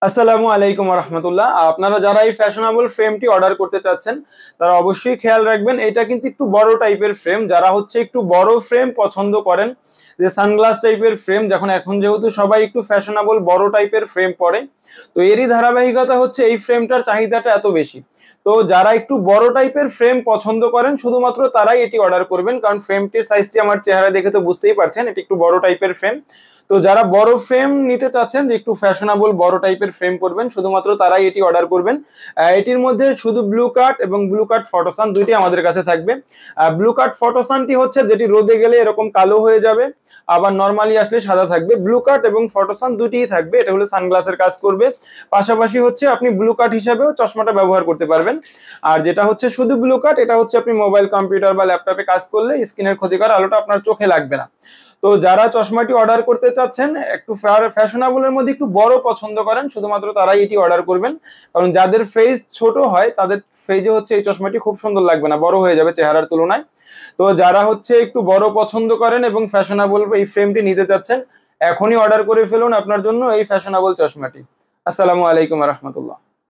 আসসালামু আলাইকুম রহমতুল্লাহ। আপনারা যারা এই ফ্যাশনেবল ফ্রেমটি অর্ডার করতে চাচ্ছেন তারা অবশ্যই খেয়াল রাখবেন, এটা কিন্তু একটু বড় টাইপের ফ্রেম। যারা হচ্ছে একটু বড় ফ্রেম পছন্দ করেন, যে সানগ্লাস টাইপের ফ্রেম, এখন যেহেতু সবাই একটু ফ্যাশনেবল বড় টাইপের ফ্রেম পরে, তো এরই ধারাবাহিকতা হচ্ছে এই ফ্রেমটার চাহিদাটা এত বেশি। তো যারা একটু বড় টাইপের ফ্রেম পছন্দ করেন শুধুমাত্র তারাই এটি অর্ডার করবেন, কারণ ফ্রেমটির সাইজটি আমার চেহারা দেখে তো বুঝতেই পারছেন এটি একটু বড় টাইপের ফ্রেম। তো যারা বড় ফ্রেম নিতে চাচ্ছেন, যে একটু ফ্যাশনেবল বড় টাইপের ফ্রেম করবেন, শুধুমাত্র তারাই এটি অর্ডার করবেন। এটির মধ্যে শুধু ব্লু কাট এবং ব্লু কাট ফটোসান দুইটি আমাদের কাছে থাকবে। ব্লু কাট ফটোসানটি হচ্ছে যেটি রোদে গেলে এরকম কালো হয়ে যাবে, আবার নর্মালি আসলে সাদা থাকবে। ব্লু কাট এবং ফটোসান দুটিই থাকবে, এটা হলো সানগ্লাসের কাজ করবে। পাশাপাশি হচ্ছে আপনি ব্লু কাট হিসাবেও চশমাটা ব্যবহার করতে পারবেন। আর যেটা হচ্ছে শুধু ব্লু কাট, এটা হচ্ছে আপনি মোবাইল, কম্পিউটার বা ল্যাপটপে কাজ করলে স্ক্রিনের ক্ষতিকর আলোটা আপনার চোখে লাগবে না। তো যারা চশমাটি অর্ডার করতে চাচ্ছেন, একটু ফ্যাশনেবলের মধ্যে একটু বড় পছন্দ করেন, শুধুমাত্র তারাই এটি অর্ডার করবেন। কারণ যাদের ফেস ছোট হয় তাদের ফেজে হচ্ছে এই চশমাটি খুব সুন্দর লাগবে না, বড় হয়ে যাবে চেহারার তুলনায়। তো যারা হচ্ছে একটু বড় পছন্দ করেন এবং ফ্যাশনেবল এই ফ্রেমটি নিতে চাচ্ছেন, এখনই অর্ডার করে ফেলুন আপনার জন্য এই ফ্যাশনেবল চশমাটি। আসসালামু আলাইকুম রহমতুল্লাহ।